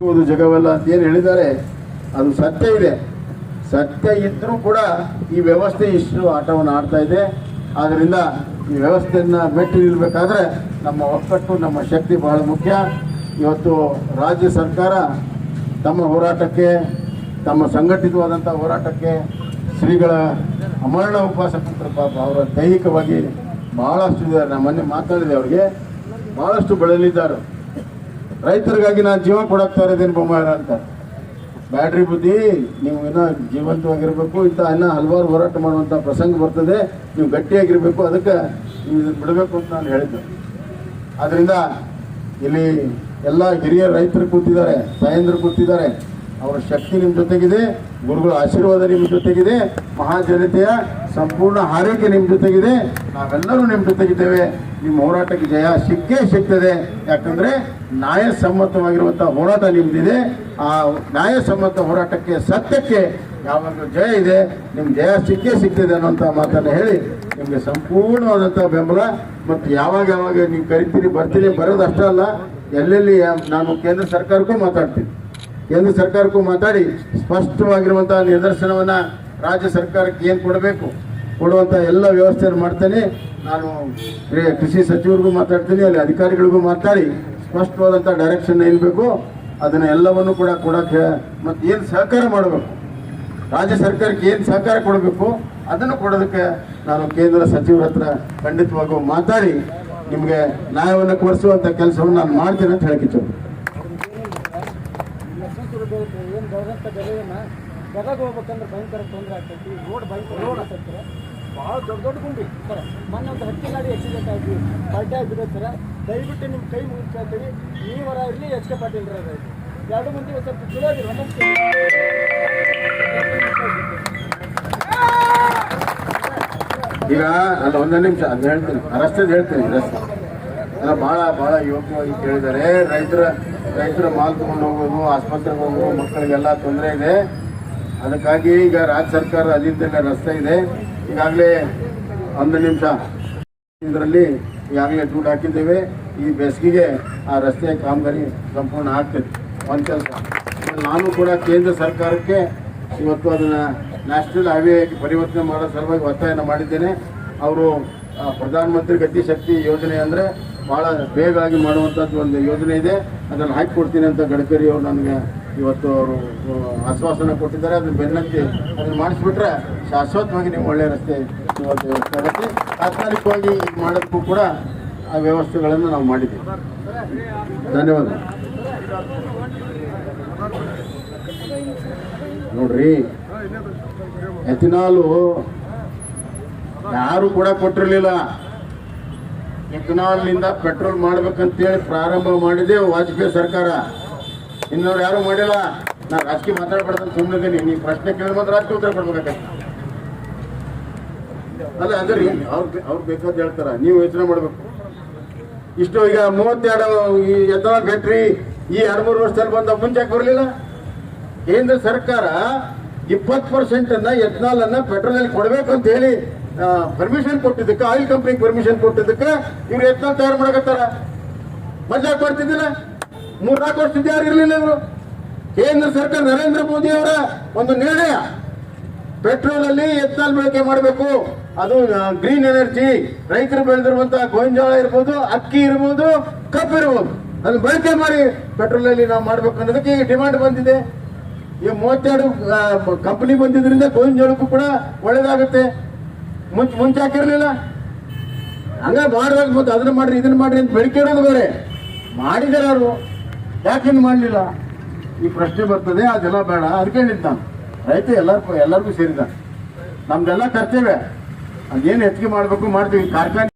ಜಗವಲ್ಲ ಅಂತ ಏನು ಹೇಳಿದ್ದಾರೆ ಅದು ಸತ್ಯ ಇದೆ. ಸತ್ಯ ಇದ್ರೂ ಕೂಡ ಈ ವ್ಯವಸ್ಥೆ ಇಷ್ಟು ಆಟವನ್ನು ಆಡ್ತಾ ಇದೆ. ಆದ್ದರಿಂದ ಈ ವ್ಯವಸ್ಥೆಯನ್ನು ಮೆಟ್ಟಿ ನಿಲ್ಲಬೇಕಾದ್ರೆ ನಮ್ಮ ಒಕ್ಕಟ್ಟು, ನಮ್ಮ ಶಕ್ತಿ ಬಹಳ ಮುಖ್ಯ. ಇವತ್ತು ರಾಜ್ಯ ಸರ್ಕಾರ ತಮ್ಮ ಹೋರಾಟಕ್ಕೆ, ತಮ್ಮ ಸಂಘಟಿತವಾದಂಥ ಹೋರಾಟಕ್ಕೆ ಶ್ರೀಗಳ ಅಮರಣ ಉಪವಾಸ ಕುಂತರು. ಪಾಪ ಅವರ ದೈಹಿಕವಾಗಿ ಬಹಳಷ್ಟು ಇದ್ದಾರೆ. ನಾನು ಮೊನ್ನೆ ಮಾತಾಡಿದೆ, ಅವರಿಗೆ ಬಹಳಷ್ಟು ಬಳಲಿದ್ದಾರೆ. ರೈತರಿಗಾಗಿ ನಾನು ಜೀವ ಕೊಡಾಕ್ತಾ ಇರೋದೇನು ಬೊಮ್ಮಾರ ಅಂತ. ಬ್ಯಾಟ್ರಿ ಬುದ್ಧಿ, ನೀವು ಇನ್ನೂ ಜೀವಂತವಾಗಿರಬೇಕು. ಇಂಥ ಇನ್ನೂ ಹಲವಾರು ಹೋರಾಟ ಮಾಡುವಂಥ ಪ್ರಸಂಗ ಬರ್ತದೆ. ನೀವು ಗಟ್ಟಿಯಾಗಿರಬೇಕು, ಅದಕ್ಕೆ ನೀವು ಇದನ್ನು ಬಿಡಬೇಕು ಅಂತ ನಾನು ಹೇಳಿದ್ದೆ. ಆದ್ದರಿಂದ ಇಲ್ಲಿ ಎಲ್ಲ ಹಿರಿಯ ರೈತರು ಕೂತಿದ್ದಾರೆ, ತಾಯಂದರು ಕೂತಿದ್ದಾರೆ. ಅವರ ಶಕ್ತಿ ನಿಮ್ಮ ಜೊತೆಗಿದೆ, ಗುರುಗಳ ಆಶೀರ್ವಾದ ನಿಮ್ಮ ಜೊತೆಗಿದೆ, ಮಹಾಜನತೆಯ ಸಂಪೂರ್ಣ ಹಾರೈಕೆ ನಿಮ್ಮ ಜೊತೆಗಿದೆ. ನಾವೆಲ್ಲರೂ ನಿಮ್ಮ ಜೊತೆಗಿದ್ದೇವೆ. ನಿಮ್ಮ ಹೋರಾಟಕ್ಕೆ ಜಯ ಸಿಕ್ಕೇ ಸಿಗ್ತದೆ. ಯಾಕಂದರೆ ನ್ಯಾಯಸಮ್ಮತವಾಗಿರುವಂಥ ಹೋರಾಟ ನಿಮ್ಮದಿದೆ. ಆ ನ್ಯಾಯಸಮ್ಮತ ಹೋರಾಟಕ್ಕೆ, ಸತ್ಯಕ್ಕೆ ಯಾವಾಗಲೂ ಜಯ ಇದೆ. ನಿಮ್ಮ ಜಯ ಸಿಕ್ಕೇ ಸಿಗ್ತದೆ ಅನ್ನೋಂಥ ಮಾತನ್ನು ಹೇಳಿ ನಿಮಗೆ ಸಂಪೂರ್ಣವಾದಂಥ ಬೆಂಬಲ. ಮತ್ತು ಯಾವಾಗ ನೀವು ಕರಿತೀರಿ, ಬರ್ತೀನಿ. ಬರೋದಷ್ಟೇ ಅಲ್ಲ, ಎಲ್ಲೆಲ್ಲಿ ನಾನು ಕೇಂದ್ರ ಸರ್ಕಾರಕ್ಕೂ ಮಾತಾಡ್ತೀನಿ. ಕೇಂದ್ರ ಸರ್ಕಾರಕ್ಕೂ ಮಾತಾಡಿ ಸ್ಪಷ್ಟವಾಗಿರುವಂಥ ನಿದರ್ಶನವನ್ನು ರಾಜ್ಯ ಸರ್ಕಾರಕ್ಕೆ ಏನು ಕೊಡುವಂಥ ಎಲ್ಲ ವ್ಯವಸ್ಥೆಯನ್ನು ಮಾಡ್ತೇನೆ. ನಾನು ಕೃಷಿ ಸಚಿವರಿಗೂ ಮಾತಾಡ್ತೀನಿ, ಅಲ್ಲಿ ಅಧಿಕಾರಿಗಳಿಗೂ ಮಾತಾಡಿ ಸ್ಪಷ್ಟವಾದಂಥ ಡೈರೆಕ್ಷನ್ ಏನು ಬೇಕು ಅದನ್ನು ಎಲ್ಲವನ್ನು ಕೂಡ ಕೊಡೋಕ್ಕೆ, ಮತ್ತು ಏನು ಸಹಕಾರ ಮಾಡಬೇಕು, ರಾಜ್ಯ ಸರ್ಕಾರಕ್ಕೆ ಏನು ಸಹಕಾರ ಕೊಡಬೇಕು ಅದನ್ನು ಕೊಡೋದಕ್ಕೆ ನಾನು ಕೇಂದ್ರ ಸಚಿವರ ಹತ್ರ ಖಂಡಿತವಾಗೂ ಮಾತಾಡಿ ನಿಮಗೆ ನ್ಯಾಯವನ್ನು ಕೊಡಿಸುವಂಥ ಕೆಲಸವನ್ನು ನಾನು ಮಾಡ್ತೇನೆ ಅಂತ ಹೇಳಿಕೆ. ಏನು ಬರೋಂಥ ಬೆಲೆಯನ್ನು ಗದಗ ಹೋಗ್ಬೇಕಂದ್ರೆ ಭಯಂಕರ ತೊಂದರೆ ಆಗ್ತೈತಿ. ರೋಡ್ ಆಗ್ತೈತೆ, ಭಾಳ ದೊಡ್ಡ ಗುಂಡಿ ಸರ್. ಮೊನ್ನೆ ಒಂದು 10 ಗಾಡಿ ಆಕ್ಸಿಡೆಂಟ್ ಆಗಿ ಪಲ್ಟೆ ಆಗಿಬಿಡುತ್ತೆ ಸರ್. ದಯವಿಟ್ಟು ನಿಮ್ಮ ಕೈ ಮುಗಿಸ್ಕೊಳ್ತೀವಿ. ನೀವರ ಇರಲಿ, ಎಚ್ ಕೆ ಪಾಟೀಲ್ ಇರೋದು 2 ಮಂದಿ ಸ್ವಲ್ಪ ಚಲೋ ಆಗಿರೋ ಈಗ ನಾನು ಒಂದೇ ನಿಮಿಷ ಅದು ಹೇಳ್ತೀನಿ, ರಸ್ತೆದು ಹೇಳ್ತೀನಿ. ರಸ್ತೆ ಭಾಳ ಯೋಗ್ಯವಾಗಿ ಕೇಳಿದ್ದಾರೆ. ರೈತರ ಮಾಲ್ ತೊಗೊಂಡು ಹೋಗೋದು, ಆಸ್ಪತ್ರೆಗೆ ಹೋಗೋದು, ಮಕ್ಕಳಿಗೆಲ್ಲ ತೊಂದರೆ ಇದೆ. ಅದಕ್ಕಾಗಿ ಈಗ ರಾಜ್ಯ ಸರ್ಕಾರ ಅಧೀನದಲ್ಲೇ ರಸ್ತೆ ಇದೆ. ಈಗಾಗಲೇ ಒಂದು ನಿಮಿಷ ಇದರಲ್ಲಿ ಈಗಾಗಲೇ ದುಡ್ಡು ಹಾಕಿದ್ದೇವೆ. ಈ ಬೇಸಿಗೆಗೆ ಆ ರಸ್ತೆಯ ಕಾಮಗಾರಿ ಸಂಪೂರ್ಣ ಆಗ್ತದೆ. ಒಂದು ಕೆಲಸ ನಾನು ಕೂಡ ಕೇಂದ್ರ ಸರ್ಕಾರಕ್ಕೆ ಇವತ್ತು ಅದನ್ನು ನ್ಯಾಷನಲ್ ಹೈವೇ ಪರಿವರ್ತನೆ ಮಾಡೋ ಸಲುವಾಗಿ ಒತ್ತಾಯನ ಮಾಡಿದ್ದೇನೆ. ಅವರು ಪ್ರಧಾನಮಂತ್ರಿ ಗತಿ ಶಕ್ತಿ ಯೋಜನೆ ಅಂದರೆ ಭಾಳ ಬೇಗವಾಗಿ ಮಾಡುವಂಥದ್ದು ಒಂದು ಯೋಜನೆ ಇದೆ, ಅದನ್ನು ಹಾಕಿಕೊಡ್ತೀನಿ ಅಂತ ಗಡ್ಕರಿ ಅವರು ನನಗೆ ಇವತ್ತು ಅವರು ಆಶ್ವಾಸನೆ ಕೊಟ್ಟಿದ್ದಾರೆ. ಅದನ್ನು ಬೆನ್ನತ್ತಿ ಅದನ್ನು ಮಾಡಿಸ್ಬಿಟ್ರೆ ಶಾಶ್ವತವಾಗಿ ನೀವು ಒಳ್ಳೆಯ ರಸ್ತೆ ಇವತ್ತು ವ್ಯವಸ್ಥೆ ಆಗುತ್ತೆ. ತಾತ್ಕಾಲಿಕವಾಗಿ ಮಾಡೋದಕ್ಕೂ ಕೂಡ ಆ ವ್ಯವಸ್ಥೆಗಳನ್ನು ನಾವು ಮಾಡಿದ್ದೀವಿ. ಧನ್ಯವಾದ. ನೋಡ್ರಿ, ಎಥಿನಾಲು ಯಾರು ಕೂಡ ಕೊಟ್ಟಿರಲಿಲ್ಲ. ಎಥಿನಾಲ್ನಿಂದ ಪೆಟ್ರೋಲ್ ಮಾಡ್ಬೇಕಂತೇಳಿ ಪ್ರಾರಂಭ ಮಾಡಿದೆ ವಾಜಪೇಯಿ ಸರ್ಕಾರ. ಇನ್ನೋರು ಯಾರು ಮಾಡಿಲ್ಲ. ನಾನು ರಾಜಕೀಯ ಮಾತಾಡ್ಬಾರ್ದಂತ ಸುಮ್ಮನಿದ್ದೀನಿ. ನೀವು ಪ್ರಶ್ನೆ ಕೇಳಿದ್ರೆ ಮಾತ್ರ ರಾಜಕೀಯ ಉತ್ತರ ಕೊಡ್ಬೇಕಂತ ಅಲ್ಲ. ಅದ್ರಿ ಅವ್ರು ಬೇಕಾದ ಹೇಳ್ತಾರ, ನೀವು ಯೋಚನೆ ಮಾಡಬೇಕು. ಇಷ್ಟು ಈಗ 32 ಈ ಎಥನಾಲ್ ಫ್ಯಾಕ್ಟ್ರಿ ಈ 2-3 ವರ್ಷದಲ್ಲಿ ಬಂದ, ಮುಂಚೆ ಬರಲಿಲ್ಲ. ಕೇಂದ್ರ ಸರ್ಕಾರ 20% ಎಥನಾಲ್ ಅನ್ನ ಪೆಟ್ರೋಲ್ ಕೊಡಬೇಕು ಅಂತ ಹೇಳಿ ಪರ್ಮಿಷನ್ ಕೊಟ್ಟಿದ್ದಕ್ಕೆ, ಆಯಿಲ್ ಕಂಪ್ನಿಗೆ ಪರ್ಮಿಷನ್ ಕೊಟ್ಟಿದ್ದಕ್ಕೆ ಇವ್ರು ಎಥನಾಲ್ ತಯಾರು ಮಾಡಕತ್ತಾರ. ಮಜಾ ಕೊಡ್ತಿದ್ದಿಲ್ಲ. 3-4 ವರ್ಷದಿಂದ ಯಾರು ಇರಲಿಲ್ಲ ಇವರು. ಕೇಂದ್ರ ಸರ್ಕಾರ ನರೇಂದ್ರ ಮೋದಿ ಅವರ ಒಂದು ನಿರ್ಣಯ, ಪೆಟ್ರೋಲ್ ಅಲ್ಲಿ ಎಥನಾಲ್ ಬಳಕೆ ಮಾಡಬೇಕು. ಅದು ಗ್ರೀನ್ ಎನರ್ಜಿ, ರೈತರು ಬೆಳೆದಿರುವಂತಹ ಗೋಂಜಾಳ ಇರ್ಬೋದು, ಅಕ್ಕಿ ಇರ್ಬೋದು, ಕಬ್ಬು ಇರ್ಬೋದು, ಅದನ್ನು ಬಳಕೆ ಮಾಡಿ ಪೆಟ್ರೋಲ್ ಅಲ್ಲಿ ನಾವು ಮಾಡ್ಬೇಕು ಅನ್ನೋದಕ್ಕೆ ಈಗ ಡಿಮಾಂಡ್ ಬಂದಿದೆ. ಈಗ 32 ಕಂಪನಿ ಬಂದಿದ್ರಿಂದ ಗೋಂಜಾಳಕ್ಕೂ ಕೂಡ ಒಳ್ಳೇದಾಗುತ್ತೆ. ಮುಂಚೆ ಹಾಕಿರ್ಲಿಲ್ಲ. ಹಂಗ ಮಾಡ್ಬೇಕು, ಮತ್ತು ಅದನ್ನ ಮಾಡ್ರಿ ಇದನ್ನ ಮಾಡ್ರಿ ಅಂತ ಬೆಳಕೆ ಇಡೋದು ಬೇರೆ. ಮಾಡಿದಾರೆ ಅವರು, ಯಾಕೆ ಮಾಡಲಿಲ್ಲ ಈ ಪ್ರಶ್ನೆ ಬರ್ತದೆ. ಅದೆಲ್ಲ ಬೇಡ. ಅದಕ್ಕೆ ಹೇಳಿದ್ದು ನಾನು, ರೈತ ಎಲ್ಲರಿಗೂ ಸೇರಿದ ನಮ್ದೆಲ್ಲ ಕರ್ತವ್ಯ. ಅದೇನು ಹೆಚ್ಚಿಗೆ ಮಾಡಬೇಕು ಮಾಡ್ತೀವಿ. ಕಾರ್ಖಾನೆ